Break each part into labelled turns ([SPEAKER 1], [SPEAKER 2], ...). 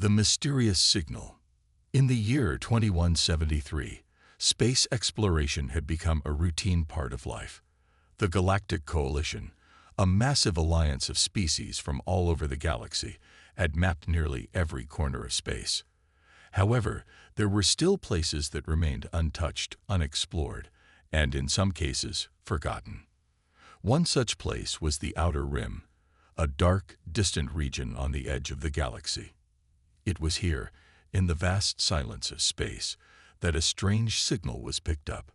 [SPEAKER 1] The mysterious signal. In the year 2173, space exploration had become a routine part of life. The Galactic Coalition, a massive alliance of species from all over the galaxy, had mapped nearly every corner of space. However, there were still places that remained untouched, unexplored, and in some cases, forgotten. One such place was the Outer Rim, a dark, distant region on the edge of the galaxy. It was here, in the vast silence of space, that a strange signal was picked up.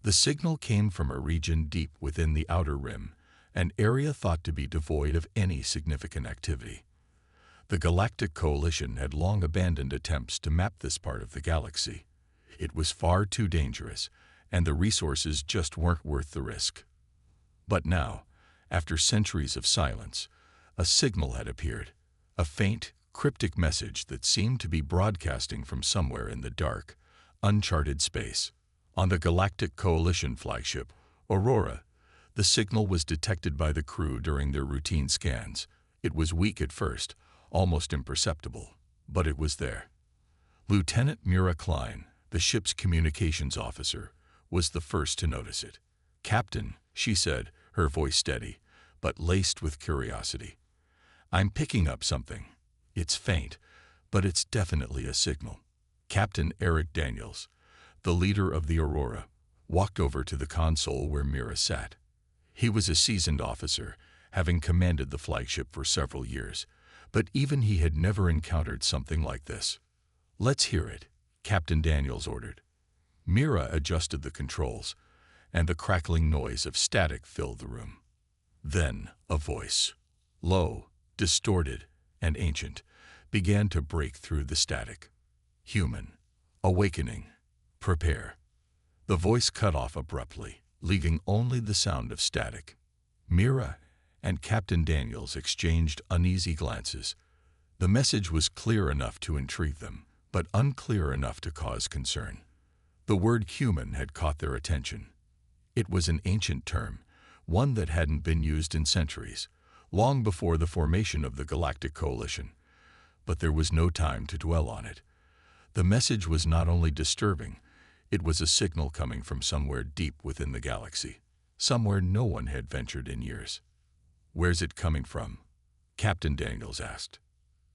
[SPEAKER 1] The signal came from a region deep within the Outer Rim, an area thought to be devoid of any significant activity. The Galactic Coalition had long abandoned attempts to map this part of the galaxy. It was far too dangerous, and the resources just weren't worth the risk. But now, after centuries of silence, a signal had appeared, a faint, cryptic message that seemed to be broadcasting from somewhere in the dark, uncharted space. On the Galactic Coalition flagship, Aurora, the signal was detected by the crew during their routine scans. It was weak at first, almost imperceptible, but it was there. Lieutenant Mira Klein, the ship's communications officer, was the first to notice it. "Captain," she said, her voice steady, but laced with curiosity, "I'm picking up something. It's faint, but it's definitely a signal." Captain Eric Daniels, the leader of the Aurora, walked over to the console where Mira sat. He was a seasoned officer, having commanded the flagship for several years, but even he had never encountered something like this. "Let's hear it," Captain Daniels ordered. Mira adjusted the controls, and the crackling noise of static filled the room. Then a voice, low, distorted, and ancient, began to break through the static. "Human, awakening, prepare." The voice cut off abruptly, leaving only the sound of static. Mira and Captain Daniels exchanged uneasy glances. The message was clear enough to intrigue them, but unclear enough to cause concern. The word human had caught their attention. It was an ancient term, one that hadn't been used in centuries, long before the formation of the Galactic Coalition. But there was no time to dwell on it. The message was not only disturbing, it was a signal coming from somewhere deep within the galaxy, somewhere no one had ventured in years. "Where's it coming from?" Captain Daniels asked.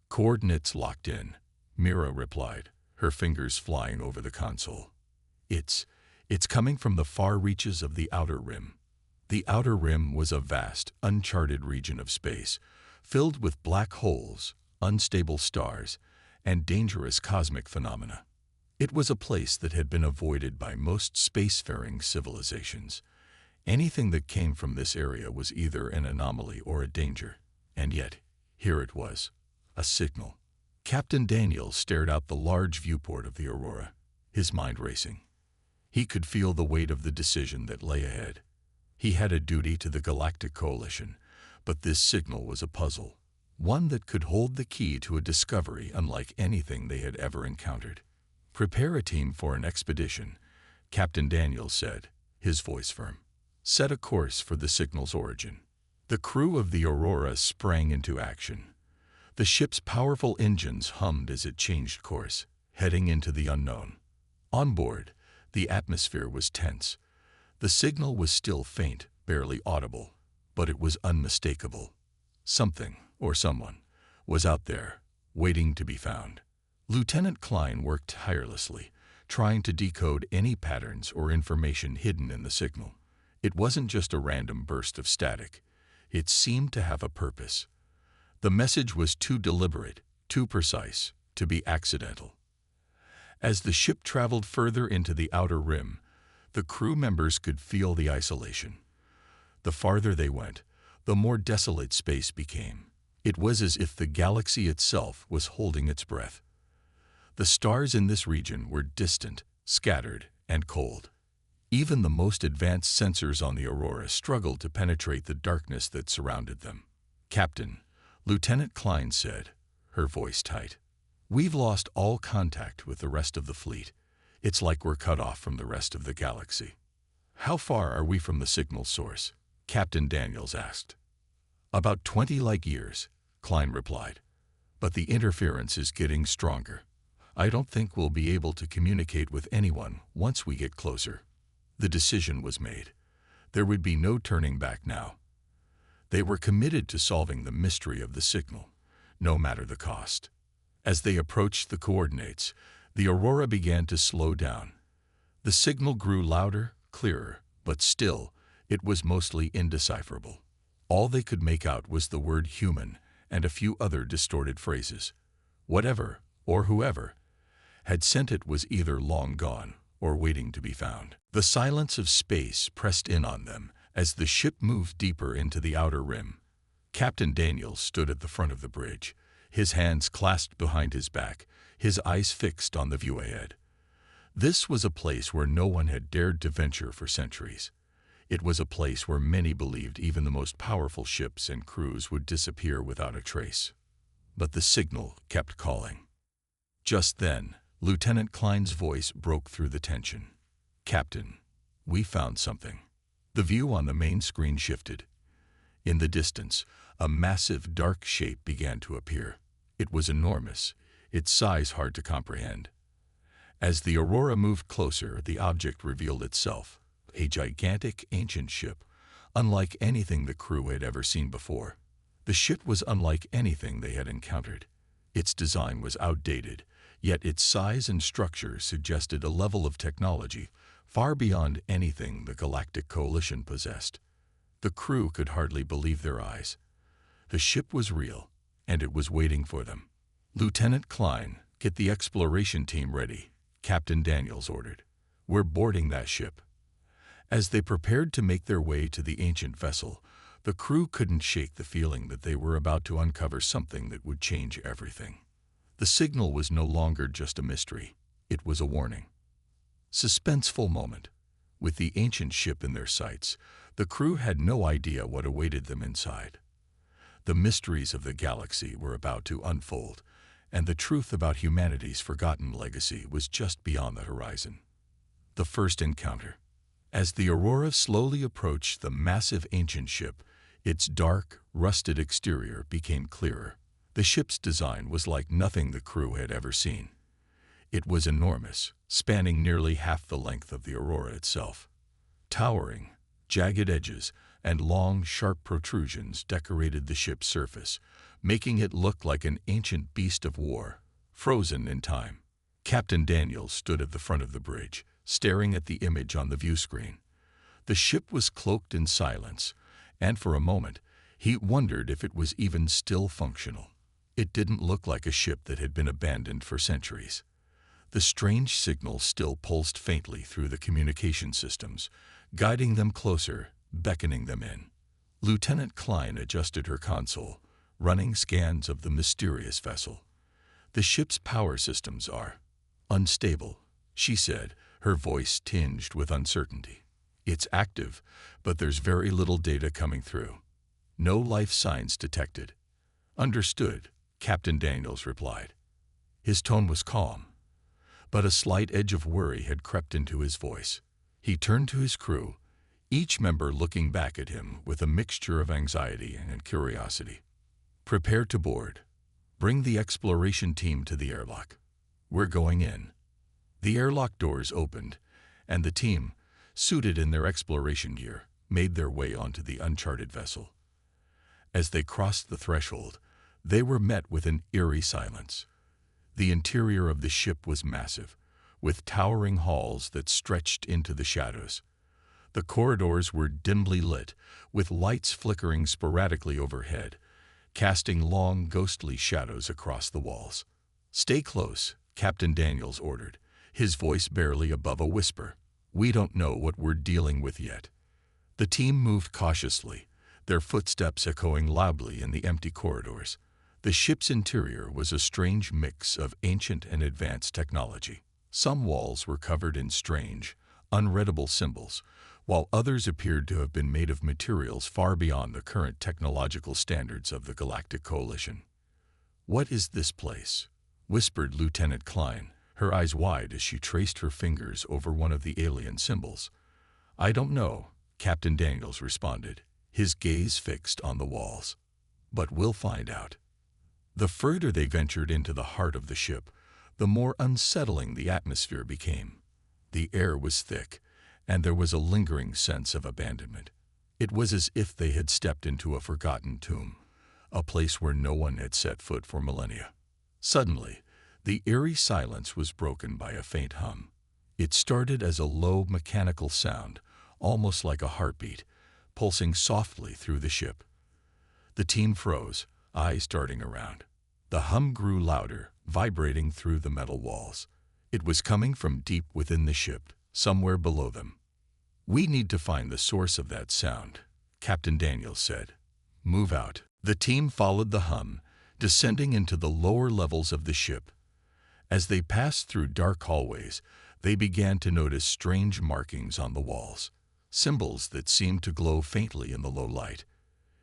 [SPEAKER 1] "Coordinates locked in," Mira replied, her fingers flying over the console. It's coming from the far reaches of the Outer Rim." The Outer Rim was a vast, uncharted region of space, filled with black holes, unstable stars, and dangerous cosmic phenomena. It was a place that had been avoided by most spacefaring civilizations. Anything that came from this area was either an anomaly or a danger. And yet, here it was, a signal. Captain Daniels stared out the large viewport of the Aurora, his mind racing. He could feel the weight of the decision that lay ahead. He had a duty to the Galactic Coalition, but this signal was a puzzle, one that could hold the key to a discovery unlike anything they had ever encountered. "Prepare a team for an expedition," Captain Daniels said, his voice firm. "Set a course for the signal's origin." The crew of the Aurora sprang into action. The ship's powerful engines hummed as it changed course, heading into the unknown. On board, the atmosphere was tense. The signal was still faint, barely audible, but it was unmistakable. Something, or someone, was out there, waiting to be found. Lieutenant Klein worked tirelessly, trying to decode any patterns or information hidden in the signal. It wasn't just a random burst of static. It seemed to have a purpose. The message was too deliberate, too precise, to be accidental. As the ship traveled further into the Outer Rim, the crew members could feel the isolation. The farther they went, the more desolate space became. It was as if the galaxy itself was holding its breath. The stars in this region were distant, scattered, and cold. Even the most advanced sensors on the Aurora struggled to penetrate the darkness that surrounded them. "Captain," Lieutenant Klein said, her voice tight, "we've lost all contact with the rest of the fleet. It's like we're cut off from the rest of the galaxy." "How far are we from the signal source?" Captain Daniels asked. "About 20 light years," Klein replied. but the interference is getting stronger. I don't think we'll be able to communicate with anyone once we get closer." The decision was made. There would be no turning back now. They were committed to solving the mystery of the signal, no matter the cost. As they approached the coordinates, the aurora began to slow down. The signal grew louder, clearer, but still, it was mostly indecipherable. All they could make out was the word human and a few other distorted phrases. Whatever, or whoever, had sent it was either long gone or waiting to be found. The silence of space pressed in on them as the ship moved deeper into the outer rim. Captain Daniels stood at the front of the bridge, his hands clasped behind his back, his eyes fixed on the view ahead. This was a place where no one had dared to venture for centuries. It was a place where many believed even the most powerful ships and crews would disappear without a trace. But the signal kept calling. Just then, Lieutenant Klein's voice broke through the tension. "Captain, we found something." The view on the main screen shifted. In the distance, a massive dark shape began to appear. It was enormous, its size hard to comprehend. As the aurora moved closer, the object revealed itself, a gigantic ancient ship, unlike anything the crew had ever seen before. The ship was unlike anything they had encountered. Its design was outdated, yet its size and structure suggested a level of technology far beyond anything the Galactic Coalition possessed. The crew could hardly believe their eyes. The ship was real, and it was waiting for them. "Lieutenant Klein, get the exploration team ready," Captain Daniels ordered. "We're boarding that ship." As they prepared to make their way to the ancient vessel, the crew couldn't shake the feeling that they were about to uncover something that would change everything. The signal was no longer just a mystery. It was a warning. Suspenseful moment. With the ancient ship in their sights, the crew had no idea what awaited them inside. The mysteries of the galaxy were about to unfold, and the truth about humanity's forgotten legacy was just beyond the horizon. The first encounter. As the aurora slowly approached the massive ancient ship, its dark, rusted exterior became clearer. The ship's design was like nothing the crew had ever seen. It was enormous, spanning nearly half the length of the aurora itself. Towering, jagged edges and long, sharp protrusions decorated the ship's surface, making it look like an ancient beast of war, frozen in time. Captain Daniels stood at the front of the bridge, staring at the image on the view screen. The ship was cloaked in silence, and for a moment, he wondered if it was even still functional. It didn't look like a ship that had been abandoned for centuries. The strange signal still pulsed faintly through the communication systems, guiding them closer, beckoning them in. Lieutenant Klein adjusted her console, running scans of the mysterious vessel. "The ship's power systems are unstable," she said, her voice tinged with uncertainty. "It's active, but there's very little data coming through. No life signs detected." "Understood," Captain Daniels replied. His tone was calm, but a slight edge of worry had crept into his voice. He turned to his crew, each member looking back at him with a mixture of anxiety and curiosity. "Prepare to board. Bring the exploration team to the airlock. We're going in." The airlock doors opened, and the team, suited in their exploration gear, made their way onto the uncharted vessel. As they crossed the threshold, they were met with an eerie silence. The interior of the ship was massive, with towering halls that stretched into the shadows. The corridors were dimly lit, with lights flickering sporadically overhead, casting long, ghostly shadows across the walls. "Stay close," Captain Daniels ordered, his voice barely above a whisper. "We don't know what we're dealing with yet." The team moved cautiously, their footsteps echoing loudly in the empty corridors. The ship's interior was a strange mix of ancient and advanced technology. Some walls were covered in strange, unreadable symbols, while others appeared to have been made of materials far beyond the current technological standards of the Galactic Coalition. "What is this place?" whispered Lieutenant Klein, her eyes wide as she traced her fingers over one of the alien symbols. "I don't know," Captain Daniels responded, his gaze fixed on the walls. "But we'll find out." The further they ventured into the heart of the ship, the more unsettling the atmosphere became. The air was thick, and there was a lingering sense of abandonment. It was as if they had stepped into a forgotten tomb, a place where no one had set foot for millennia. Suddenly, the eerie silence was broken by a faint hum. It started as a low mechanical sound, almost like a heartbeat, pulsing softly through the ship. The team froze, eyes darting around. The hum grew louder, vibrating through the metal walls. It was coming from deep within the ship, somewhere below them. "We need to find the source of that sound," Captain Daniels said. "Move out." The team followed the hum, descending into the lower levels of the ship. As they passed through dark hallways, they began to notice strange markings on the walls, symbols that seemed to glow faintly in the low light.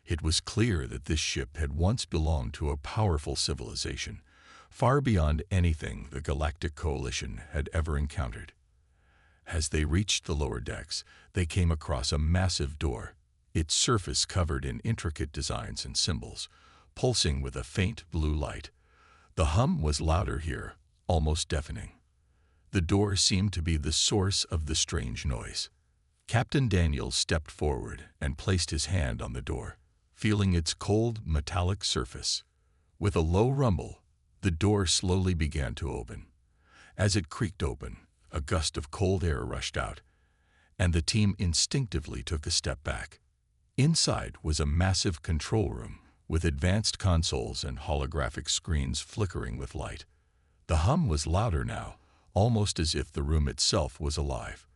[SPEAKER 1] It was clear that this ship had once belonged to a powerful civilization, far beyond anything the Galactic Coalition had ever encountered. As they reached the lower decks, they came across a massive door, its surface covered in intricate designs and symbols, pulsing with a faint blue light. The hum was louder here, almost deafening. The door seemed to be the source of the strange noise. Captain Daniels stepped forward and placed his hand on the door, feeling its cold, metallic surface. With a low rumble, the door slowly began to open. As it creaked open, a gust of cold air rushed out, and the team instinctively took a step back. Inside was a massive control room with advanced consoles and holographic screens flickering with light. The hum was louder now, almost as if the room itself was alive.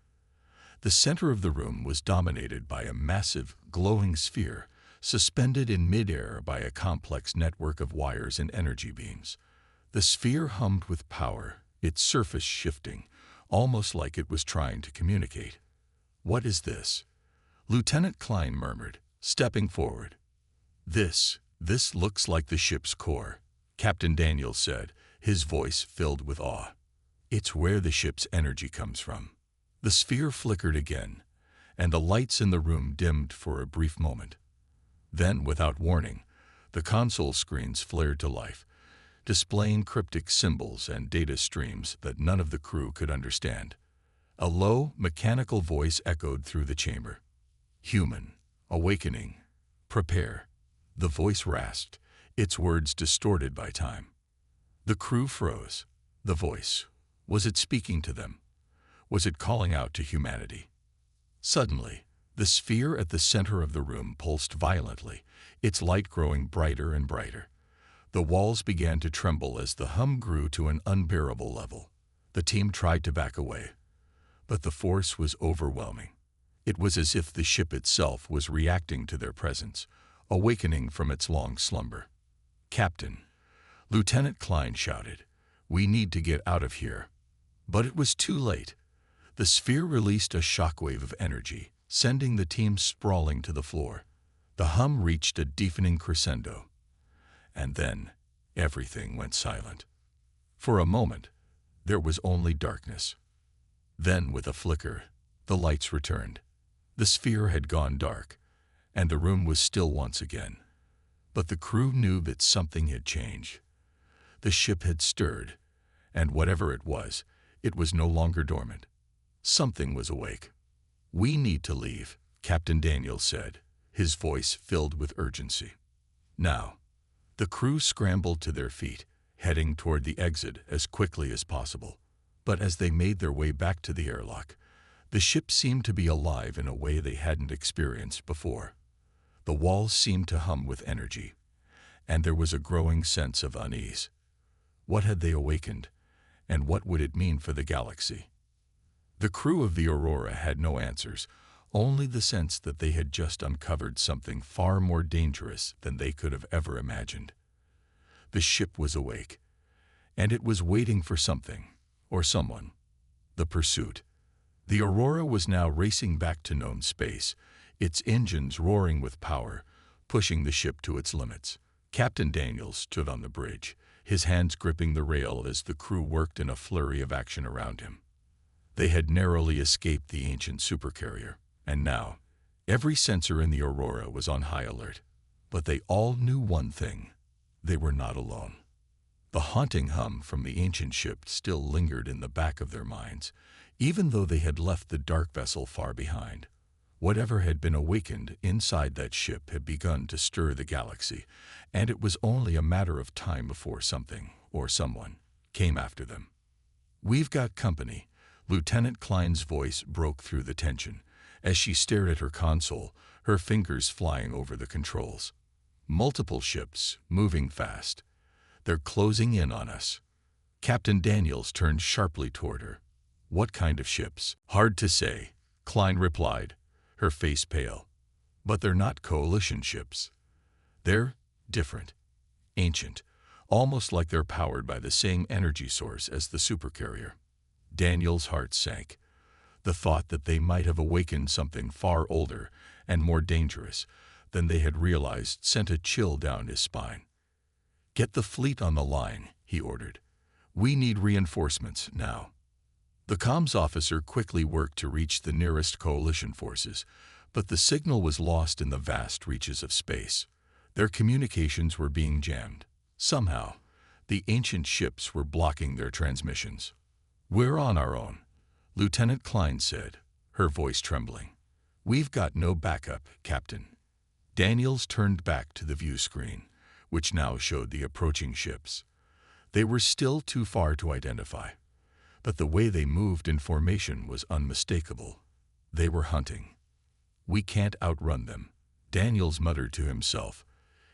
[SPEAKER 1] The center of the room was dominated by a massive, glowing sphere, suspended in midair by a complex network of wires and energy beams. The sphere hummed with power, its surface shifting, almost like it was trying to communicate. "What is this?" Lieutenant Klein murmured, stepping forward. This looks like the ship's core," Captain Daniels said, his voice filled with awe. "It's where the ship's energy comes from." The sphere flickered again, and the lights in the room dimmed for a brief moment. Then, without warning, the console screens flared to life, displaying cryptic symbols and data streams that none of the crew could understand. A low, mechanical voice echoed through the chamber. "Human, awakening, prepare." The voice rasped, its words distorted by time. The crew froze. The voice, was it speaking to them? Was it calling out to humanity? Suddenly, the sphere at the center of the room pulsed violently, its light growing brighter and brighter. The walls began to tremble as the hum grew to an unbearable level. The team tried to back away, but the force was overwhelming. It was as if the ship itself was reacting to their presence, awakening from its long slumber. "Captain," Lieutenant Klein shouted, "we need to get out of here." But it was too late. The sphere released a shockwave of energy, sending the team sprawling to the floor. The hum reached a deafening crescendo. And then, everything went silent. For a moment, there was only darkness. Then, with a flicker, the lights returned. The sphere had gone dark, and the room was still once again. But the crew knew that something had changed. The ship had stirred, and whatever it was no longer dormant. Something was awake. "We need to leave," Captain Daniels said, his voice filled with urgency. Now, the crew scrambled to their feet, heading toward the exit as quickly as possible. But as they made their way back to the airlock, the ship seemed to be alive in a way they hadn't experienced before. The walls seemed to hum with energy, and there was a growing sense of unease. What had they awakened, and what would it mean for the galaxy? The crew of the Aurora had no answers, only the sense that they had just uncovered something far more dangerous than they could have ever imagined. The ship was awake, and it was waiting for something, or someone. The pursuit. The Aurora was now racing back to known space, its engines roaring with power, pushing the ship to its limits. Captain Daniels stood on the bridge, his hands gripping the rail as the crew worked in a flurry of action around him. They had narrowly escaped the ancient Supercarrier, and now, every sensor in the Aurora was on high alert. But they all knew one thing. they were not alone. The haunting hum from the ancient ship still lingered in the back of their minds, even though they had left the dark vessel far behind. Whatever had been awakened inside that ship had begun to stir the galaxy, and it was only a matter of time before something, or someone, came after them. "We've got company." Lieutenant Klein's voice broke through the tension as she stared at her console, her fingers flying over the controls. "Multiple ships, moving fast. They're closing in on us." Captain Daniels turned sharply toward her. "What kind of ships?" "Hard to say," Klein replied, her face pale. "But they're not coalition ships. They're different, ancient, almost like they're powered by the same energy source as the Supercarrier." Daniel's heart sank. The thought that they might have awakened something far older and more dangerous than they had realized sent a chill down his spine. "Get the fleet on the line," he ordered. "We need reinforcements now." The comms officer quickly worked to reach the nearest coalition forces, but the signal was lost in the vast reaches of space. Their communications were being jammed. Somehow, the ancient ships were blocking their transmissions. "We're on our own," Lieutenant Klein said, her voice trembling. "We've got no backup, Captain." Daniels turned back to the view screen, which now showed the approaching ships. They were still too far to identify, but the way they moved in formation was unmistakable. They were hunting. "We can't outrun them," Daniels muttered to himself,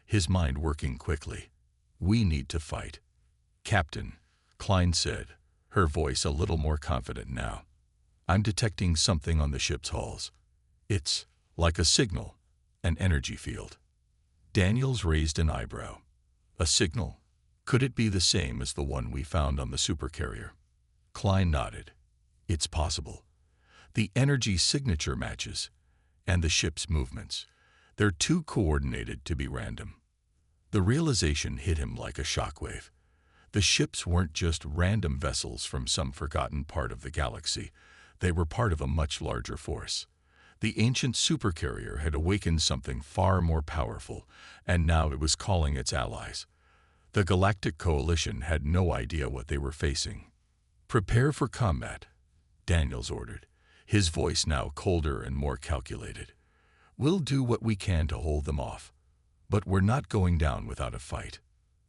[SPEAKER 1] his mind working quickly. "We need to fight." "Captain," Klein said, her voice a little more confident now, "I'm detecting something on the ship's hulls. It's like a signal, an energy field." Daniels raised an eyebrow. "A signal? Could it be the same as the one we found on the Supercarrier?" Klein nodded. "It's possible. The energy signature matches, and the ship's movements. They're too coordinated to be random." The realization hit him like a shockwave. The ships weren't just random vessels from some forgotten part of the galaxy. They were part of a much larger force. The ancient Supercarrier had awakened something far more powerful, and now it was calling its allies. The Galactic Coalition had no idea what they were facing. "Prepare for combat," Daniels ordered, his voice now colder and more calculated. "We'll do what we can to hold them off, but we're not going down without a fight."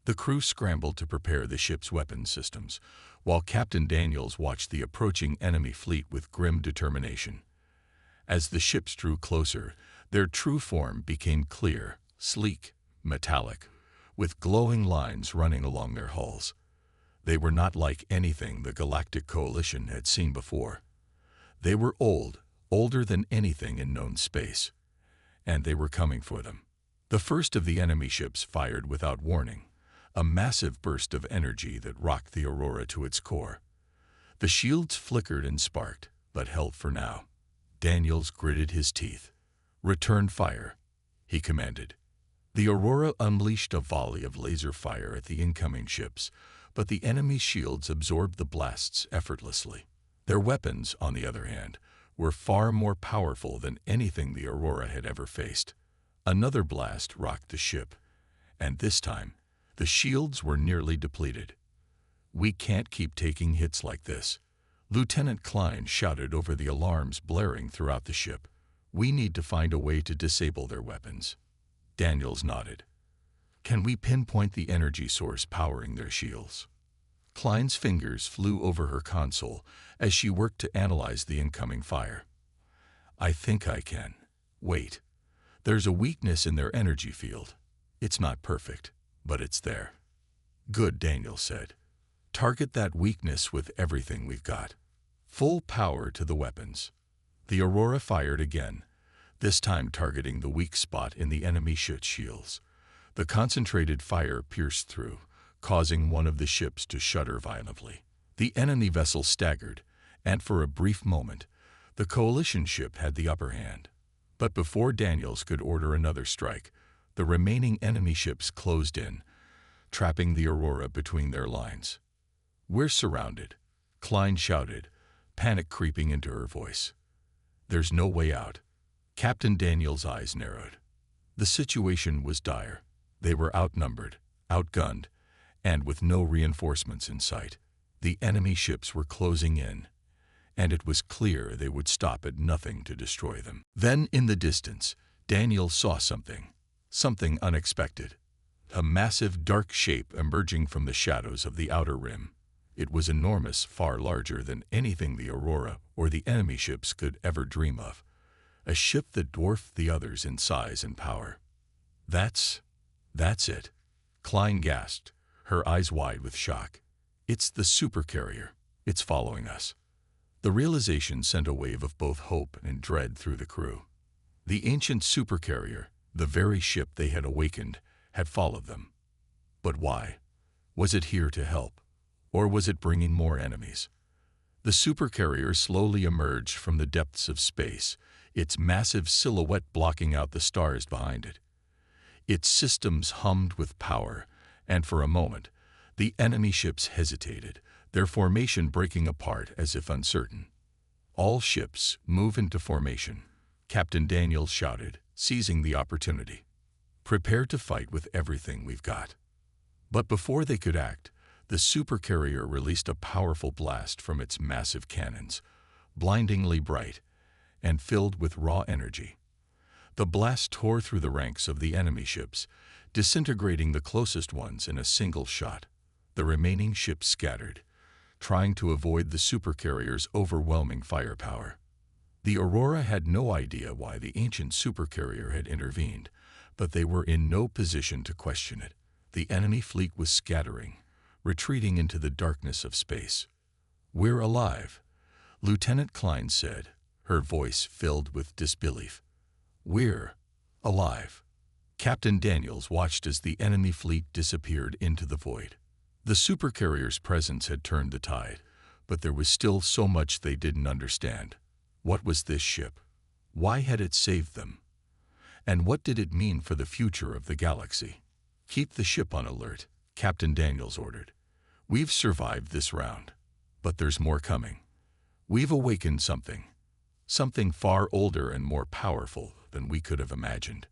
[SPEAKER 1] The crew scrambled to prepare the ship's weapon systems, while Captain Daniels watched the approaching enemy fleet with grim determination. As the ships drew closer, their true form became clear, sleek, metallic, with glowing lines running along their hulls. They were not like anything the Galactic Coalition had seen before. They were old, older than anything in known space, and they were coming for them. The first of the enemy ships fired without warning, a massive burst of energy that rocked the Aurora to its core. The shields flickered and sparked, but held for now. Daniels gritted his teeth. "Return fire," he commanded. The Aurora unleashed a volley of laser fire at the incoming ships, but the enemy's shields absorbed the blasts effortlessly. Their weapons, on the other hand, were far more powerful than anything the Aurora had ever faced. Another blast rocked the ship, and this time, the shields were nearly depleted. "We can't keep taking hits like this," Lieutenant Klein shouted over the alarms blaring throughout the ship. "We need to find a way to disable their weapons." Daniels nodded. "Can we pinpoint the energy source powering their shields?" Klein's fingers flew over her console as she worked to analyze the incoming fire. "I think I can. Wait. There's a weakness in their energy field. It's not perfect, but it's there." "Good," Daniels said. "Target that weakness with everything we've got. Full power to the weapons." The Aurora fired again, this time targeting the weak spot in the enemy ship's shields. The concentrated fire pierced through, causing one of the ships to shudder violently. The enemy vessel staggered, and for a brief moment, the coalition ship had the upper hand. But before Daniels could order another strike, the remaining enemy ships closed in, trapping the Aurora between their lines. "We're surrounded," Klein shouted, panic creeping into her voice. "There's no way out." Captain Daniels' eyes narrowed. The situation was dire. They were outnumbered, outgunned, and with no reinforcements in sight. The enemy ships were closing in, and it was clear they would stop at nothing to destroy them. Then, in the distance, Daniel saw something unexpected. A massive, dark shape emerging from the shadows of the outer rim. It was enormous, far larger than anything the Aurora or the enemy ships could ever dream of. A ship that dwarfed the others in size and power. That's it, Klein gasped, her eyes wide with shock. It's the Supercarrier. It's following us. The realization sent a wave of both hope and dread through the crew. The ancient Supercarrier, the very ship they had awakened, had followed them. But why? Was it here to help? Or was it bringing more enemies? The Supercarrier slowly emerged from the depths of space, its massive silhouette blocking out the stars behind it. Its systems hummed with power, and for a moment, the enemy ships hesitated, their formation breaking apart as if uncertain. "All ships, move into formation," Captain Daniels shouted, seizing the opportunity. "Prepare to fight with everything we've got." But before they could act, the Supercarrier released a powerful blast from its massive cannons, blindingly bright and filled with raw energy. The blast tore through the ranks of the enemy ships, disintegrating the closest ones in a single shot. The remaining ships scattered, trying to avoid the Supercarrier's overwhelming firepower. The Aurora had no idea why the ancient Supercarrier had intervened, but they were in no position to question it. The enemy fleet was scattering, retreating into the darkness of space. "We're alive," Lieutenant Klein said, her voice filled with disbelief. "We're alive." Captain Daniels watched as the enemy fleet disappeared into the void. The Supercarrier's presence had turned the tide, but there was still so much they didn't understand. What was this ship? Why had it saved them? And what did it mean for the future of the galaxy? "Keep the ship on alert," Captain Daniels ordered. "We've survived this round, but there's more coming. We've awakened something far older and more powerful than we could have imagined."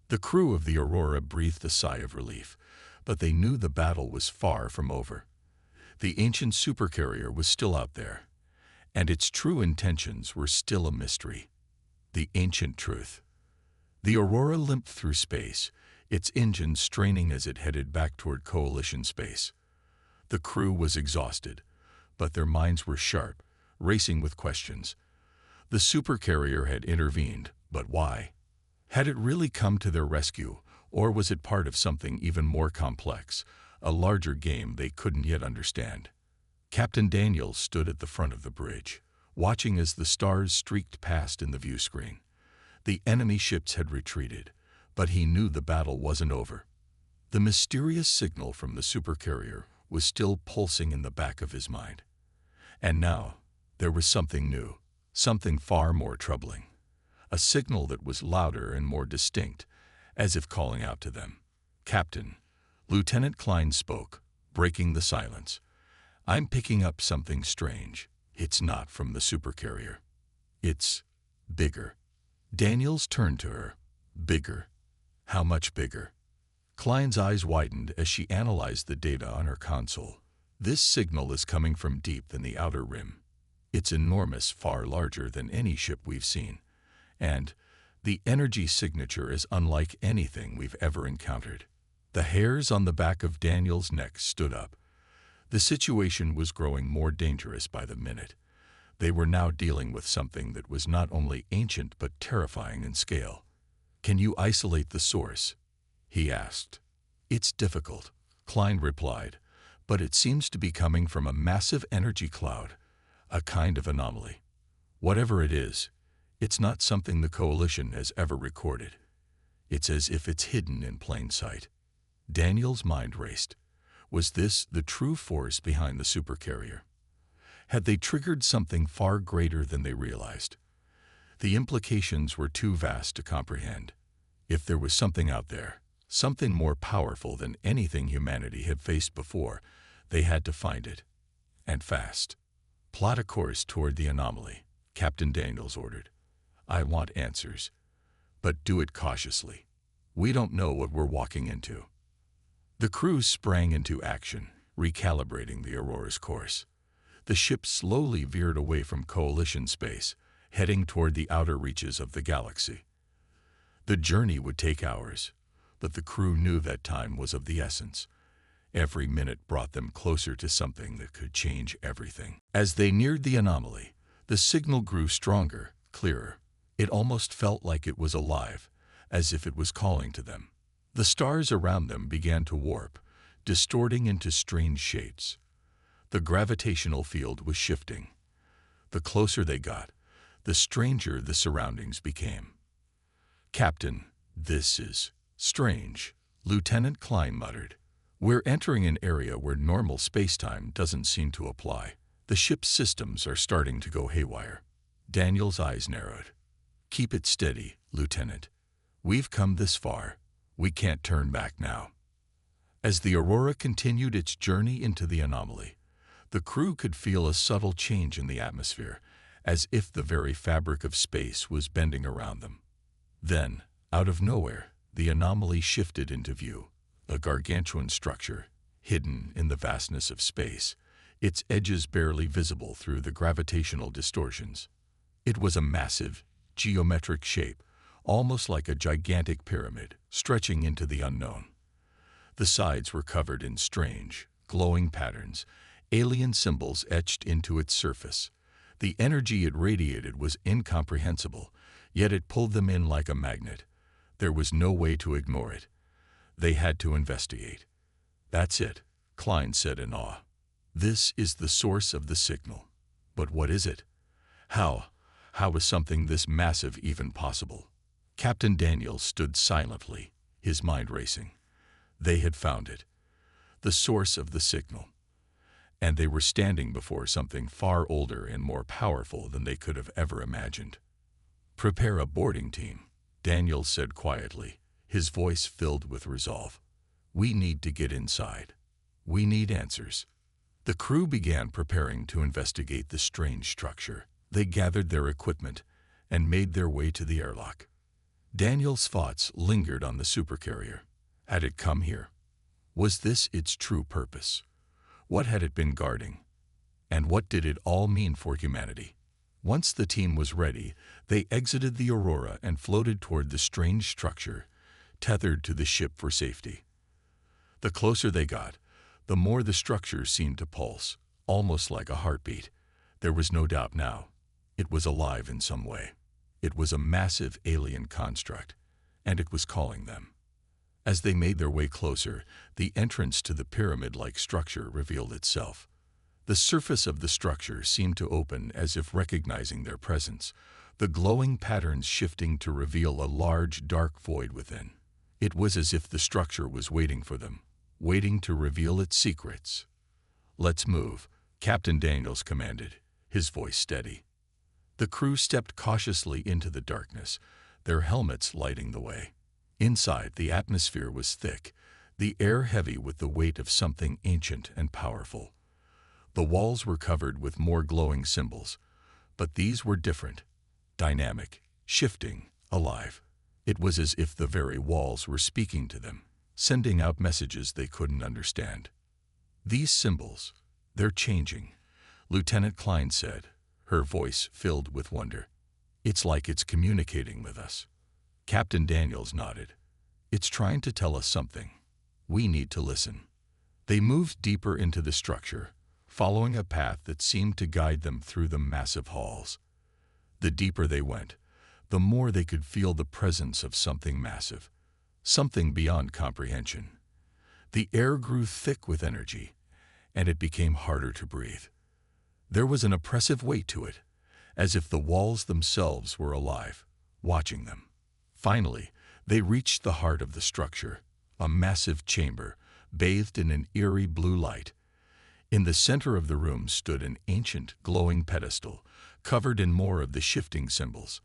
[SPEAKER 1] The crew of the Aurora breathed a sigh of relief, but they knew the battle was far from over. The ancient Supercarrier was still out there, and its true intentions were still a mystery. The ancient truth. The Aurora limped through space, its engines straining as it headed back toward Coalition space. The crew was exhausted, but their minds were sharp, racing with questions. The Supercarrier had intervened, but why? Had it really come to their rescue, or was it part of something even more complex, a larger game they couldn't yet understand? Captain Daniels stood at the front of the bridge, watching as the stars streaked past in the view screen. The enemy ships had retreated, but he knew the battle wasn't over. The mysterious signal from the Supercarrier was still pulsing in the back of his mind. And now, there was something new, something far more troubling. A signal that was louder and more distinct, as if calling out to them. "Captain," Lieutenant Klein spoke, breaking the silence. "I'm picking up something strange. It's not from the Supercarrier. It's bigger." Daniels turned to her. "Bigger? How much bigger?" Klein's eyes widened as she analyzed the data on her console. "This signal is coming from deep in the outer rim. It's enormous, far larger than any ship we've seen. And the energy signature is unlike anything we've ever encountered." The hairs on the back of Daniel's neck stood up. The situation was growing more dangerous by the minute. They were now dealing with something that was not only ancient but terrifying in scale. "Can you isolate the source?" he asked. "It's difficult," Klein replied, "but it seems to be coming from a massive energy cloud, a kind of anomaly. Whatever it is, it's not something the Coalition has ever recorded. It's as if it's hidden in plain sight." Daniel's mind raced. Was this the true force behind the Supercarrier? Had they triggered something far greater than they realized? The implications were too vast to comprehend. If there was something out there, something more powerful than anything humanity had faced before, they had to find it. And fast. "Plot a course toward the anomaly," Captain Daniels ordered. "I want answers, but do it cautiously. We don't know what we're walking into." The crew sprang into action, recalibrating the Aurora's course. The ship slowly veered away from Coalition space, heading toward the outer reaches of the galaxy. The journey would take hours, but the crew knew that time was of the essence. Every minute brought them closer to something that could change everything. As they neared the anomaly, the signal grew stronger, clearer. It almost felt like it was alive, as if it was calling to them. The stars around them began to warp, distorting into strange shapes. The gravitational field was shifting. The closer they got, the stranger the surroundings became. "Captain, this is strange," Lieutenant Klein muttered. "We're entering an area where normal spacetime doesn't seem to apply. The ship's systems are starting to go haywire." Daniel's eyes narrowed. "Keep it steady, Lieutenant. We've come this far. We can't turn back now." As the Aurora continued its journey into the anomaly, the crew could feel a subtle change in the atmosphere, as if the very fabric of space was bending around them. Then, out of nowhere, the anomaly shifted into view, a gargantuan structure, hidden in the vastness of space, its edges barely visible through the gravitational distortions. It was a massive, geometric shape, almost like a gigantic pyramid, stretching into the unknown. The sides were covered in strange, glowing patterns, alien symbols etched into its surface. The energy it radiated was incomprehensible, yet it pulled them in like a magnet. There was no way to ignore it. They had to investigate. "That's it," Klein said in awe. "This is the source of the signal. But what is it? How is something this massive even possible?" Captain Daniel stood silently, his mind racing. They had found it, the source of the signal. And they were standing before something far older and more powerful than they could have ever imagined. "Prepare a boarding team," Daniel said quietly, his voice filled with resolve. "We need to get inside. We need answers." The crew began preparing to investigate the strange structure. They gathered their equipment and made their way to the airlock. Daniel's thoughts lingered on the Supercarrier. Had it come here? Was this its true purpose? What had it been guarding? And what did it all mean for humanity? Once the team was ready, they exited the Aurora and floated toward the strange structure, tethered to the ship for safety. The closer they got, the more the structure seemed to pulse, almost like a heartbeat. There was no doubt now. It was alive in some way. It was a massive alien construct, and it was calling them. As they made their way closer, the entrance to the pyramid-like structure revealed itself. The surface of the structure seemed to open as if recognizing their presence, the glowing patterns shifting to reveal a large, dark void within. It was as if the structure was waiting for them, waiting to reveal its secrets. "Let's move," Captain Daniels commanded, his voice steady. The crew stepped cautiously into the darkness, their helmets lighting the way. Inside, the atmosphere was thick, the air heavy with the weight of something ancient and powerful. The walls were covered with more glowing symbols, but these were different, dynamic, shifting, alive. It was as if the very walls were speaking to them, sending out messages they couldn't understand. "These symbols, they're changing," Lieutenant Klein said, her voice filled with wonder. "It's like it's communicating with us." Captain Daniels nodded. "It's trying to tell us something. We need to listen." They moved deeper into the structure, following a path that seemed to guide them through the massive halls. The deeper they went, the more they could feel the presence of something massive, something beyond comprehension. The air grew thick with energy, and it became harder to breathe. There was an oppressive weight to it, as if the walls themselves were alive, watching them. Finally, they reached the heart of the structure, a massive chamber, bathed in an eerie blue light. In the center of the room stood an ancient, glowing pedestal, covered in more of the shifting symbols.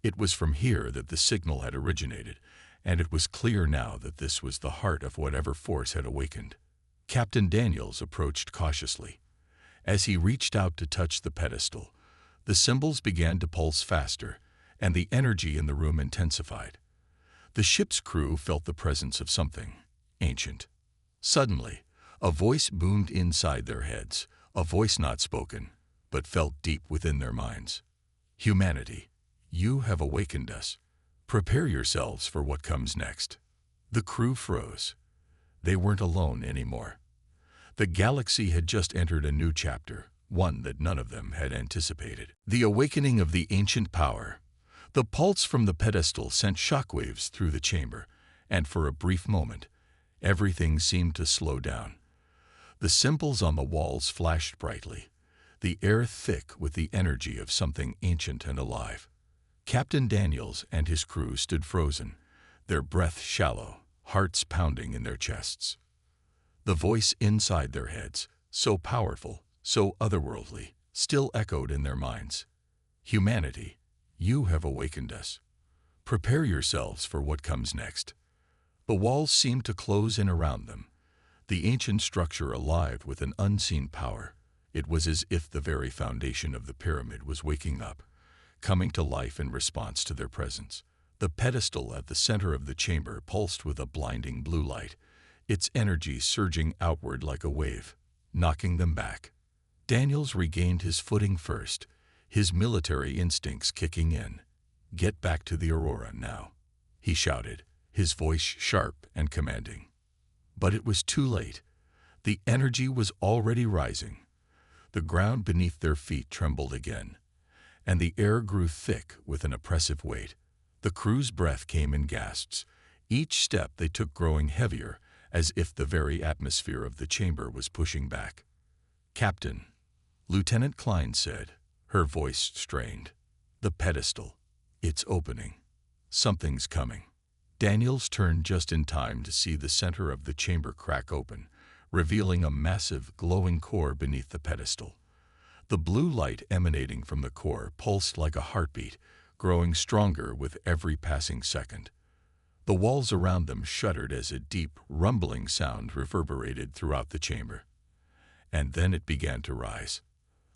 [SPEAKER 1] It was from here that the signal had originated, and it was clear now that this was the heart of whatever force had awakened. Captain Daniels approached cautiously. As he reached out to touch the pedestal, the symbols began to pulse faster, and the energy in the room intensified. The ship's crew felt the presence of something ancient, Suddenly, a voice boomed inside their heads, a voice not spoken, but felt deep within their minds. Humanity, you have awakened us. Prepare yourselves for what comes next. The crew froze. They weren't alone anymore. The galaxy had just entered a new chapter, one that none of them had anticipated. The awakening of the ancient power. The pulse from the pedestal sent shockwaves through the chamber, and for a brief moment, everything seemed to slow down. The symbols on the walls flashed brightly, the air thick with the energy of something ancient and alive. Captain Daniels and his crew stood frozen, their breath shallow, hearts pounding in their chests. The voice inside their heads, so powerful, so otherworldly, still echoed in their minds. Humanity, you have awakened us. Prepare yourselves for what comes next. The walls seemed to close in around them, the ancient structure alive with an unseen power. It was as if the very foundation of the pyramid was waking up, coming to life in response to their presence. The pedestal at the center of the chamber pulsed with a blinding blue light, its energy surging outward like a wave, knocking them back. Daniels regained his footing first, his military instincts kicking in. "Get back to the Aurora now," he shouted, his voice sharp and commanding. But it was too late. The energy was already rising. The ground beneath their feet trembled again, and the air grew thick with an oppressive weight. The crew's breath came in gasps, each step they took growing heavier, as if the very atmosphere of the chamber was pushing back. "Captain," Lieutenant Klein said, her voice strained. "The pedestal. It's opening. Something's coming." Daniels turned just in time to see the center of the chamber crack open, revealing a massive, glowing core beneath the pedestal. The blue light emanating from the core pulsed like a heartbeat, growing stronger with every passing second. The walls around them shuddered as a deep, rumbling sound reverberated throughout the chamber. And then it began to rise.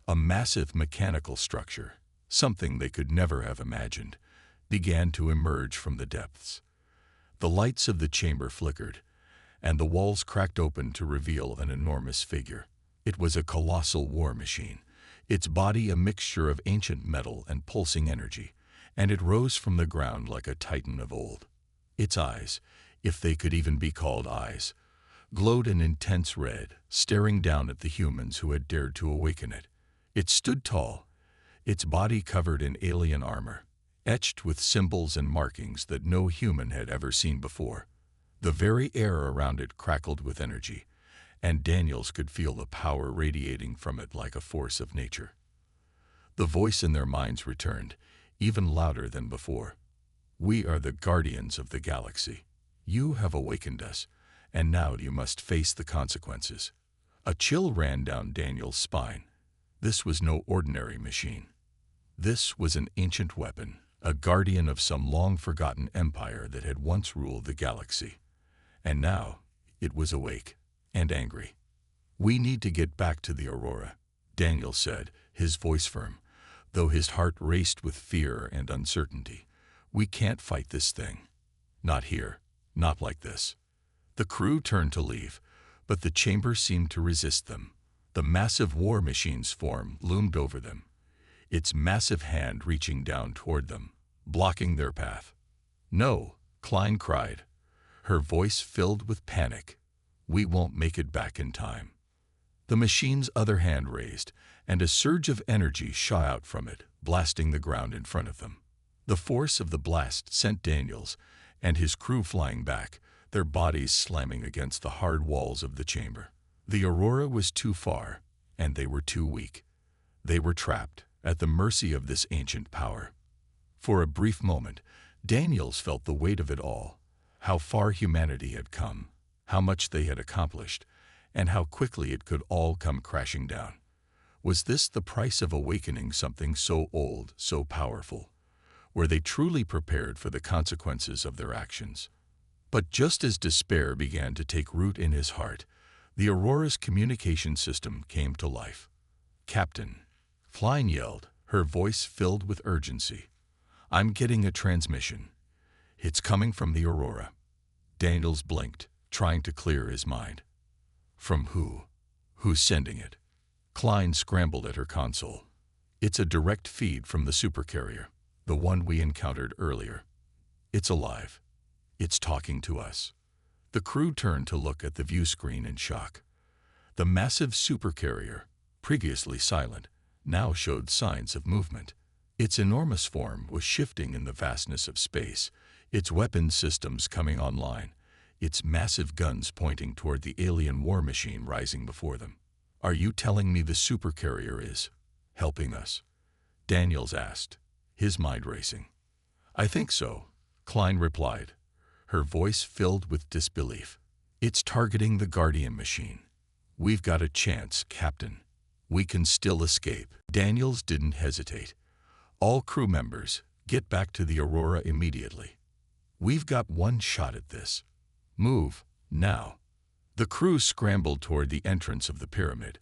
[SPEAKER 1] A massive mechanical structure, something they could never have imagined, began to emerge from the depths. The lights of the chamber flickered, and the walls cracked open to reveal an enormous figure. It was a colossal war machine, its body a mixture of ancient metal and pulsing energy, and it rose from the ground like a titan of old. Its eyes, if they could even be called eyes, glowed an intense red, staring down at the humans who had dared to awaken it. It stood tall, its body covered in alien armor, etched with symbols and markings that no human had ever seen before. The very air around it crackled with energy, and Daniels could feel the power radiating from it like a force of nature. The voice in their minds returned, even louder than before. "We are the guardians of the galaxy. You have awakened us, and now you must face the consequences." A chill ran down Daniel's spine. This was no ordinary machine. This was an ancient weapon, a guardian of some long-forgotten empire that had once ruled the galaxy. And now it was awake and angry. "We need to get back to the Aurora," Daniel said, his voice firm, though his heart raced with fear and uncertainty. "We can't fight this thing. Not here. Not like this." The crew turned to leave, but the chamber seemed to resist them. The massive war machine's form loomed over them, its massive hand reaching down toward them, blocking their path. "No," Klein cried, her voice filled with panic. "We won't make it back in time." The machine's other hand raised, and a surge of energy shot out from it, blasting the ground in front of them. The force of the blast sent Daniels and his crew flying back, their bodies slamming against the hard walls of the chamber. The Aurora was too far, and they were too weak. They were trapped, at the mercy of this ancient power. For a brief moment, Daniels felt the weight of it all, how far humanity had come, how much they had accomplished, and how quickly it could all come crashing down. Was this the price of awakening something so old, so powerful? Were they truly prepared for the consequences of their actions? But just as despair began to take root in his heart, the Aurora's communication system came to life. "Captain," Klein yelled, her voice filled with urgency. "I'm getting a transmission. It's coming from the Aurora." Daniels blinked, trying to clear his mind. From who? Who's sending it? Klein scrambled at her console. It's a direct feed from the Supercarrier, the one we encountered earlier. It's alive. It's talking to us. The crew turned to look at the view screen in shock. The massive Supercarrier, previously silent, now showed signs of movement. Its enormous form was shifting in the vastness of space, its weapons systems coming online, its massive guns pointing toward the alien war machine rising before them. "Are you telling me the Supercarrier is helping us?" Daniels asked, his mind racing. "I think so," Klein replied, her voice filled with disbelief. "It's targeting the Guardian machine. We've got a chance, Captain. We can still escape." Daniels didn't hesitate. "All crew members, get back to the Aurora immediately. We've got one shot at this. Move, now." The crew scrambled toward the entrance of the pyramid,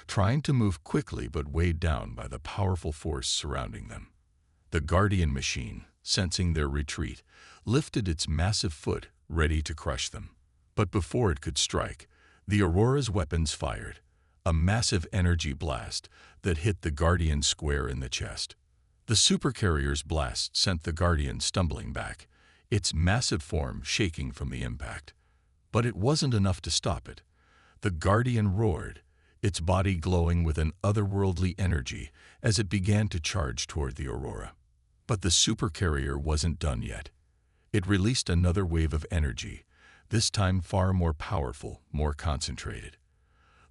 [SPEAKER 1] trying to move quickly but weighed down by the powerful force surrounding them. The Guardian machine, sensing their retreat, lifted its massive foot, ready to crush them. But before it could strike, the Aurora's weapons fired, a massive energy blast that hit the Guardian square in the chest. The Supercarrier's blast sent the Guardian stumbling back, its massive form shaking from the impact. But it wasn't enough to stop it. The Guardian roared, its body glowing with an otherworldly energy as it began to charge toward the Aurora. But the Supercarrier wasn't done yet. It released another wave of energy, this time far more powerful, more concentrated.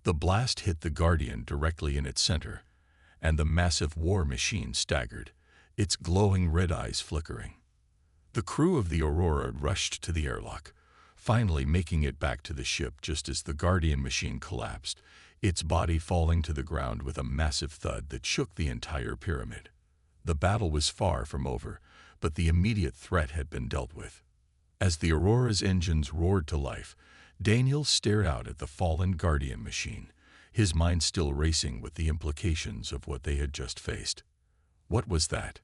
[SPEAKER 1] The blast hit the Guardian directly in its center, and the massive war machine staggered, its glowing red eyes flickering. The crew of the Aurora rushed to the airlock, finally making it back to the ship just as the Guardian machine collapsed, its body falling to the ground with a massive thud that shook the entire pyramid. The battle was far from over, but the immediate threat had been dealt with. As the Aurora's engines roared to life, Daniel stared out at the fallen Guardian machine, his mind still racing with the implications of what they had just faced. "What was that?"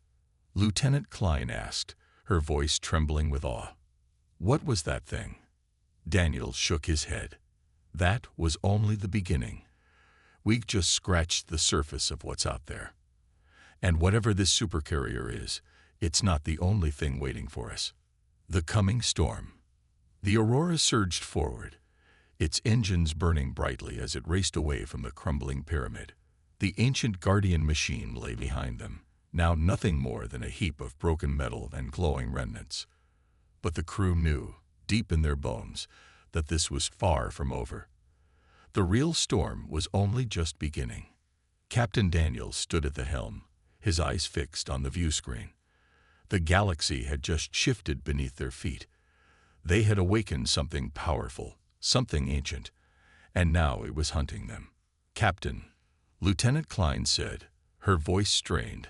[SPEAKER 1] Lieutenant Klein asked, her voice trembling with awe. "What was that thing?" Daniel shook his head. "That was only the beginning. We just scratched the surface of what's out there. And whatever this Supercarrier is, it's not the only thing waiting for us." The coming storm. The Aurora surged forward, its engines burning brightly as it raced away from the crumbling pyramid. The ancient Guardian machine lay behind them, now nothing more than a heap of broken metal and glowing remnants. But the crew knew, deep in their bones, that this was far from over. The real storm was only just beginning. Captain Daniels stood at the helm, his eyes fixed on the view screen. The galaxy had just shifted beneath their feet. They had awakened something powerful, something ancient, and now it was hunting them. "Captain," Lieutenant Klein said, her voice strained,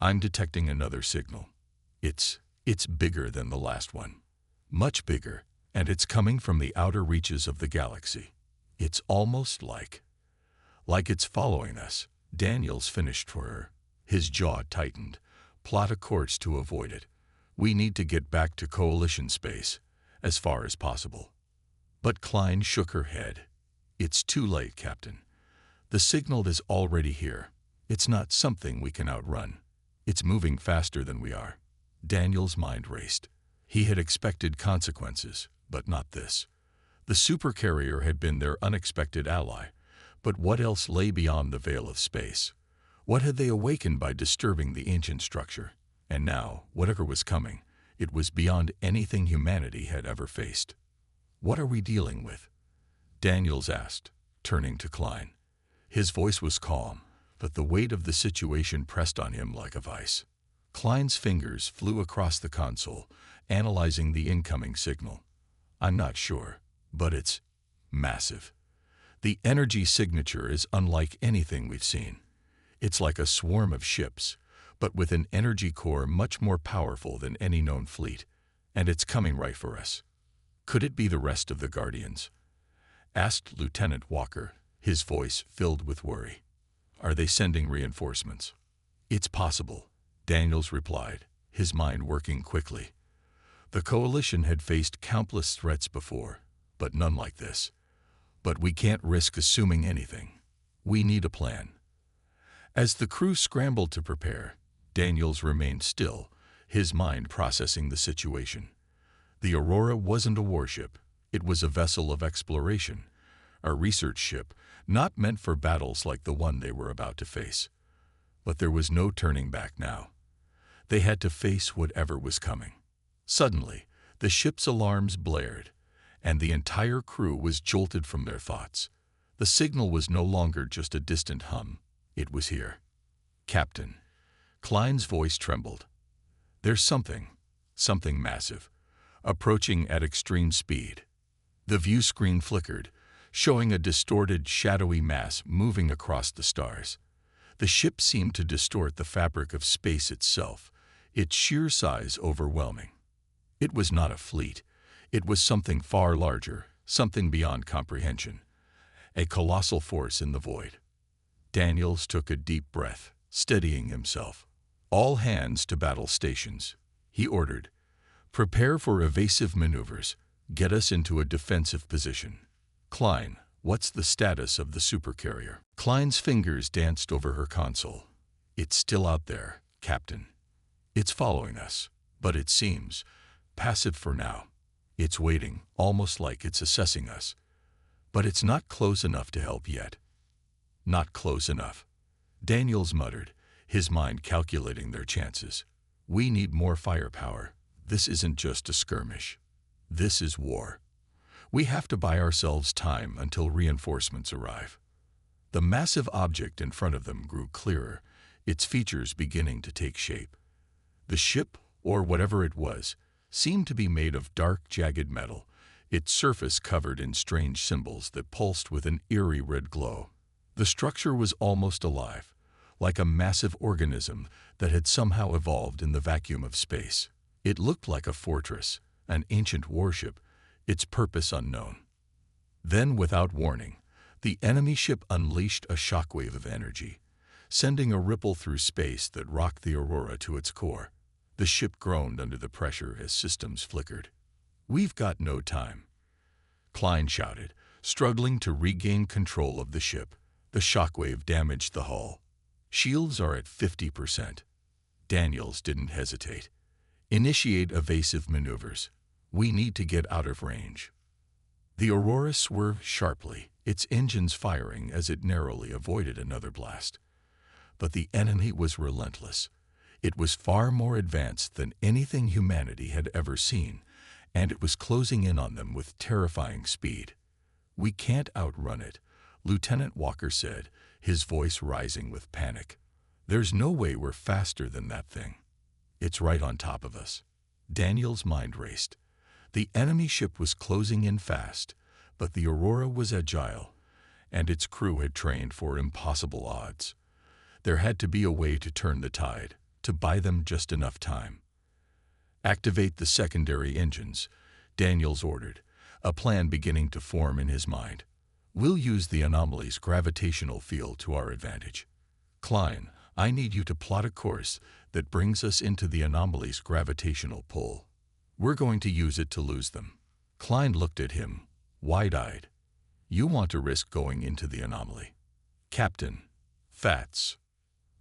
[SPEAKER 1] "I'm detecting another signal. It's bigger than the last one. Much bigger, and it's coming from the outer reaches of the galaxy. It's almost like it's following us." Daniels finished for her, his jaw tightened. "Plot a course to avoid it. We need to get back to Coalition space, as far as possible." But Klein shook her head. "It's too late, Captain. The signal is already here. It's not something we can outrun. It's moving faster than we are." Daniel's mind raced. He had expected consequences, but not this. The Supercarrier had been their unexpected ally, but what else lay beyond the veil of space? What had they awakened by disturbing the ancient structure? And now, whatever was coming, it was beyond anything humanity had ever faced. "What are we dealing with?" Daniels asked, turning to Klein. His voice was calm, but the weight of the situation pressed on him like a vice. Klein's fingers flew across the console, analyzing the incoming signal. "I'm not sure, but it's massive. The energy signature is unlike anything we've seen. It's like a swarm of ships, but with an energy core much more powerful than any known fleet, and it's coming right for us." "Could it be the rest of the Guardians?" asked Lieutenant Walker, his voice filled with worry. "Are they sending reinforcements?" "It's possible," Daniels replied, his mind working quickly. The Coalition had faced countless threats before, but none like this. But we can't risk assuming anything. We need a plan. As the crew scrambled to prepare, Daniels remained still, his mind processing the situation. The Aurora wasn't a warship. It was a vessel of exploration, a research ship, not meant for battles like the one they were about to face. But there was no turning back now. They had to face whatever was coming. Suddenly, the ship's alarms blared, and the entire crew was jolted from their thoughts. The signal was no longer just a distant hum. It was here. "Captain." Klein's voice trembled. "There's something massive, approaching at extreme speed." The view screen flickered, showing a distorted, shadowy mass moving across the stars. The ship seemed to distort the fabric of space itself, its sheer size overwhelming. It was not a fleet. It was something far larger, something beyond comprehension. A colossal force in the void. Daniels took a deep breath, steadying himself. "All hands to battle stations," he ordered. "Prepare for evasive maneuvers. Get us into a defensive position. Klein, what's the status of the Supercarrier?" Klein's fingers danced over her console. "It's still out there, Captain. It's following us, but it seems passive for now. It's waiting, almost like it's assessing us. But it's not close enough to help yet." "Not close enough," Daniels muttered, his mind calculating their chances. "We need more firepower. This isn't just a skirmish. This is war. We have to buy ourselves time until reinforcements arrive." The massive object in front of them grew clearer, its features beginning to take shape. The ship, or whatever it was, seemed to be made of dark, jagged metal, its surface covered in strange symbols that pulsed with an eerie red glow. The structure was almost alive, like a massive organism that had somehow evolved in the vacuum of space. It looked like a fortress, an ancient warship, its purpose unknown. Then, without warning, the enemy ship unleashed a shockwave of energy, sending a ripple through space that rocked the Aurora to its core. The ship groaned under the pressure as systems flickered. "We've got no time," Klein shouted, struggling to regain control of the ship. The shockwave damaged the hull. "Shields are at 50%. Daniels didn't hesitate. "Initiate evasive maneuvers. We need to get out of range." The Aurora swerved sharply, its engines firing as it narrowly avoided another blast. But the enemy was relentless. It was far more advanced than anything humanity had ever seen, and it was closing in on them with terrifying speed. "We can't outrun it," Lieutenant Walker said, his voice rising with panic. "There's no way we're faster than that thing. It's right on top of us." Daniel's mind raced. The enemy ship was closing in fast, but the Aurora was agile, and its crew had trained for impossible odds. There had to be a way to turn the tide, to buy them just enough time. "Activate the secondary engines," Daniels ordered, a plan beginning to form in his mind. "We'll use the anomaly's gravitational field to our advantage. Klein, I need you to plot a course that brings us into the anomaly's gravitational pull. We're going to use it to lose them." Klein looked at him, wide-eyed. "You want to risk going into the anomaly?" "Captain, Fats."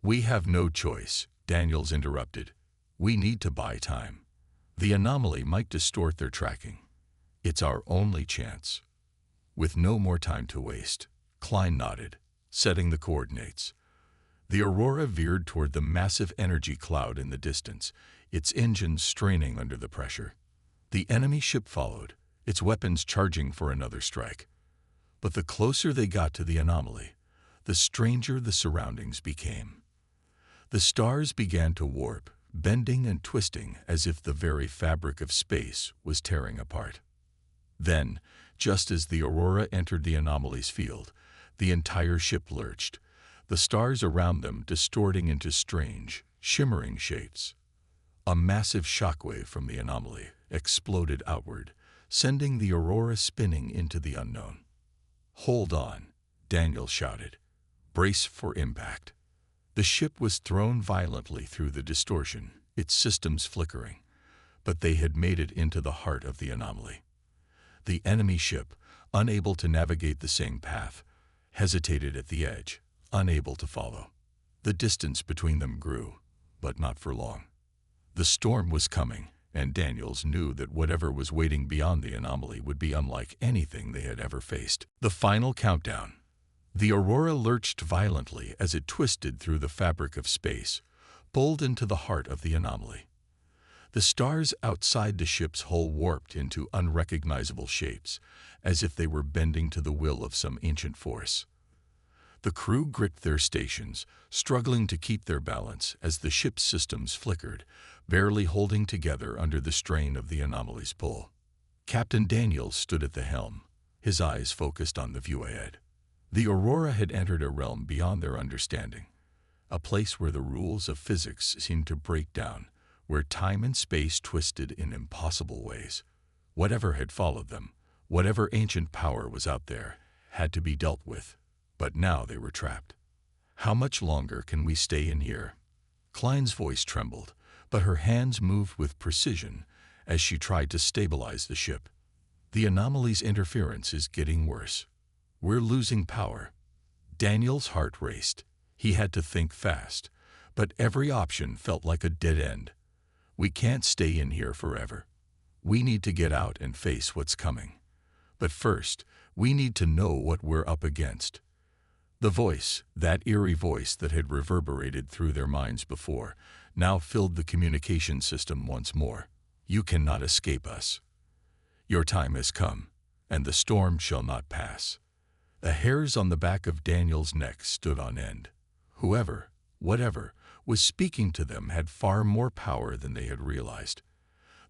[SPEAKER 1] "We have no choice," Daniels interrupted. "We need to buy time. The anomaly might distort their tracking. It's our only chance." With no more time to waste, Klein nodded, setting the coordinates. The Aurora veered toward the massive energy cloud in the distance, its engines straining under the pressure. The enemy ship followed, its weapons charging for another strike. But the closer they got to the anomaly, the stranger the surroundings became. The stars began to warp, bending and twisting as if the very fabric of space was tearing apart. Then, just as the Aurora entered the anomaly's field, the entire ship lurched, the stars around them distorting into strange, shimmering shapes. A massive shockwave from the anomaly exploded outward, sending the Aurora spinning into the unknown. "Hold on," Daniel shouted. "Brace for impact." The ship was thrown violently through the distortion, its systems flickering, but they had made it into the heart of the anomaly. The enemy ship, unable to navigate the same path, hesitated at the edge, unable to follow. The distance between them grew, but not for long. The storm was coming, and Daniels knew that whatever was waiting beyond the anomaly would be unlike anything they had ever faced. The final countdown. The Aurora lurched violently as it twisted through the fabric of space, pulled into the heart of the anomaly. The stars outside the ship's hull warped into unrecognizable shapes, as if they were bending to the will of some ancient force. The crew gripped their stations, struggling to keep their balance as the ship's systems flickered, barely holding together under the strain of the anomaly's pull. Captain Daniels stood at the helm, his eyes focused on the view ahead. The Aurora had entered a realm beyond their understanding, a place where the rules of physics seemed to break down, where time and space twisted in impossible ways. Whatever had followed them, whatever ancient power was out there, had to be dealt with. But now they were trapped. How much longer can we stay in here? Klein's voice trembled, but her hands moved with precision as she tried to stabilize the ship. The anomaly's interference is getting worse. We're losing power. Daniel's heart raced. He had to think fast, but every option felt like a dead end. We can't stay in here forever. We need to get out and face what's coming. But first, we need to know what we're up against. The voice, that eerie voice that had reverberated through their minds before, now filled the communication system once more. You cannot escape us. Your time has come, and the storm shall not pass. The hairs on the back of Daniel's neck stood on end. Whoever, whatever, was speaking to them had far more power than they had realized.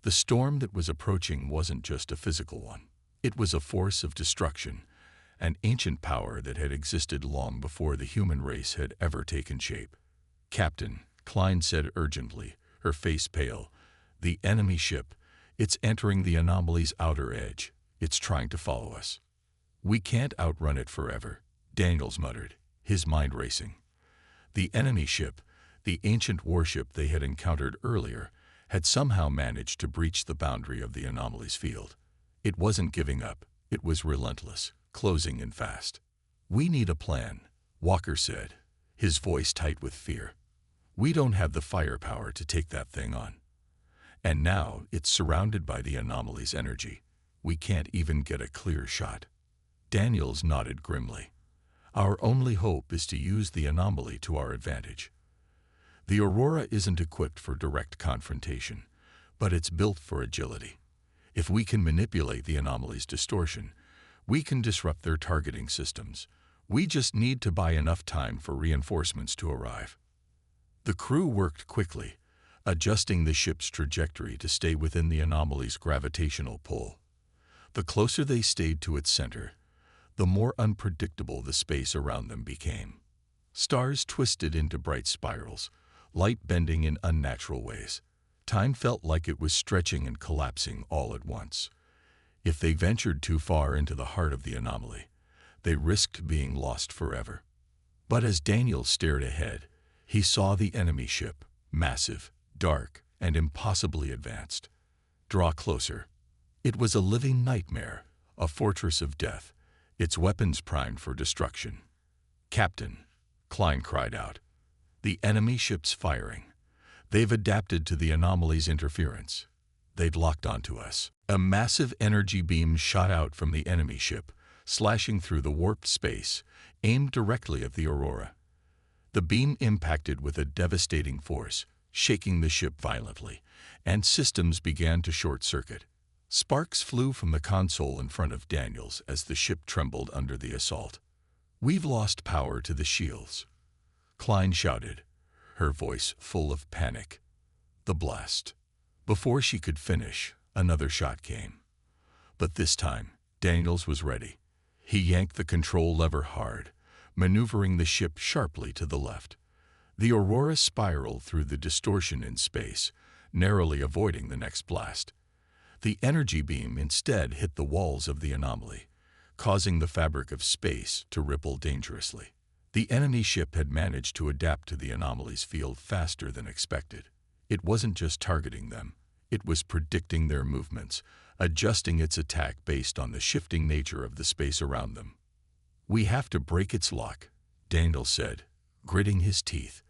[SPEAKER 1] The storm that was approaching wasn't just a physical one. It was a force of destruction, an ancient power that had existed long before the human race had ever taken shape. "Captain," Klein said urgently, her face pale, "the enemy ship, it's entering the anomaly's outer edge. It's trying to follow us." "We can't outrun it forever," Daniels muttered, his mind racing. The enemy ship, the ancient warship they had encountered earlier, had somehow managed to breach the boundary of the anomaly's field. It wasn't giving up. It was relentless, closing in fast. "We need a plan," Walker said, his voice tight with fear. "We don't have the firepower to take that thing on. And now it's surrounded by the anomaly's energy. We can't even get a clear shot." Daniels nodded grimly. "Our only hope is to use the anomaly to our advantage. The Aurora isn't equipped for direct confrontation, but it's built for agility. If we can manipulate the anomaly's distortion, we can disrupt their targeting systems. We just need to buy enough time for reinforcements to arrive." The crew worked quickly, adjusting the ship's trajectory to stay within the anomaly's gravitational pull. The closer they stayed to its center, the more unpredictable the space around them became. Stars twisted into bright spirals, light bending in unnatural ways. Time felt like it was stretching and collapsing all at once. If they ventured too far into the heart of the anomaly, they risked being lost forever. But as Daniel stared ahead, he saw the enemy ship, massive, dark, and impossibly advanced, draw closer. It was a living nightmare, a fortress of death, its weapons primed for destruction. "Captain," Klein cried out, "the enemy ship's firing. They've adapted to the anomaly's interference. They'd locked onto us." A massive energy beam shot out from the enemy ship, slashing through the warped space, aimed directly at the Aurora. The beam impacted with a devastating force, shaking the ship violently, and systems began to short-circuit. Sparks flew from the console in front of Daniels as the ship trembled under the assault. "We've lost power to the shields," Klein shouted, her voice full of panic. The blast. Before she could finish, another shot came. But this time, Daniels was ready. He yanked the control lever hard, maneuvering the ship sharply to the left. The Aurora spiraled through the distortion in space, narrowly avoiding the next blast. The energy beam instead hit the walls of the anomaly, causing the fabric of space to ripple dangerously. The enemy ship had managed to adapt to the anomaly's field faster than expected. It wasn't just targeting them, It was predicting their movements, adjusting its attack based on the shifting nature of the space around them. "We have to break its lock," Daniel said, gritting his teeth.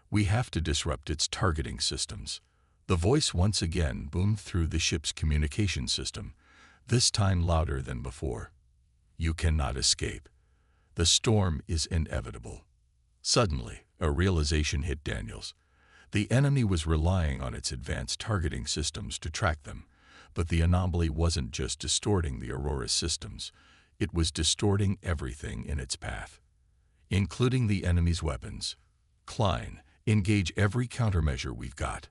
[SPEAKER 1] "We have to disrupt its targeting systems." The voice once again boomed through the ship's communication system, this time louder than before. "You cannot escape. The storm is inevitable." Suddenly, a realization hit Daniels. The enemy was relying on its advanced targeting systems to track them, but the anomaly wasn't just distorting the Aurora's systems, it was distorting everything in its path, including the enemy's weapons. "Klein, engage every countermeasure we've got,"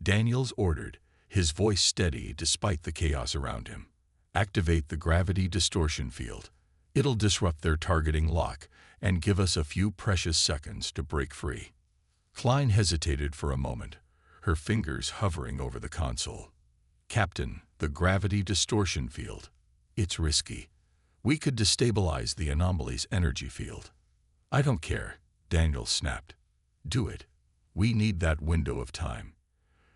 [SPEAKER 1] Daniels ordered, his voice steady despite the chaos around him. "Activate the gravity distortion field. It'll disrupt their targeting lock and give us a few precious seconds to break free." Klein hesitated for a moment, her fingers hovering over the console. "Captain, the gravity distortion field. It's risky. We could destabilize the anomaly's energy field." "I don't care," Daniel snapped. "Do it. We need that window of time."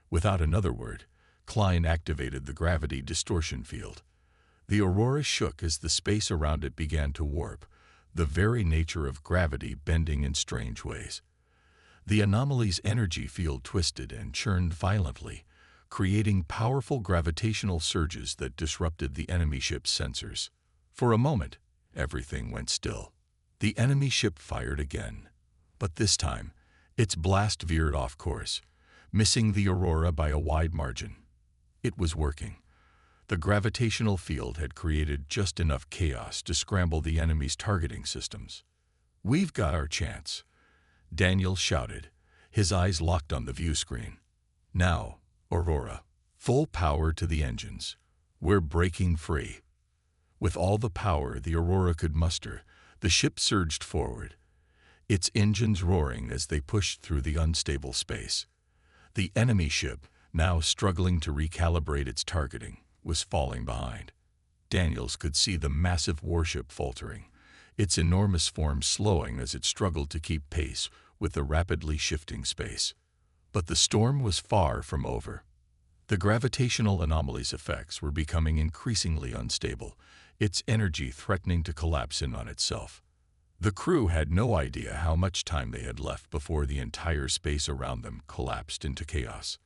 [SPEAKER 1] Without another word, Klein activated the gravity distortion field. The Aurora shook as the space around it began to warp, the very nature of gravity bending in strange ways. The anomaly's energy field twisted and churned violently, creating powerful gravitational surges that disrupted the enemy ship's sensors. For a moment, everything went still. The enemy ship fired again, but this time, its blast veered off course, missing the Aurora by a wide margin. It was working. The gravitational field had created just enough chaos to scramble the enemy's targeting systems. "We've got our chance," Daniel shouted, his eyes locked on the view screen. "Now, Aurora, full power to the engines. We're breaking free." With all the power the Aurora could muster, the ship surged forward, its engines roaring as they pushed through the unstable space. The enemy ship, now struggling to recalibrate its targeting, was falling behind. Daniels could see the massive warship faltering, its enormous form slowing as it struggled to keep pace with the rapidly shifting space. But the storm was far from over. The gravitational anomaly's effects were becoming increasingly unstable, its energy threatening to collapse in on itself. The crew had no idea how much time they had left before the entire space around them collapsed into chaos.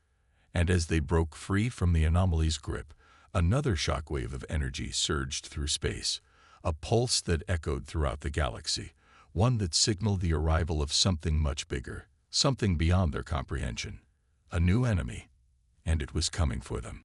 [SPEAKER 1] And as they broke free from the anomaly's grip, another shockwave of energy surged through space, a pulse that echoed throughout the galaxy, one that signaled the arrival of something much bigger, something beyond their comprehension. A new enemy, and it was coming for them.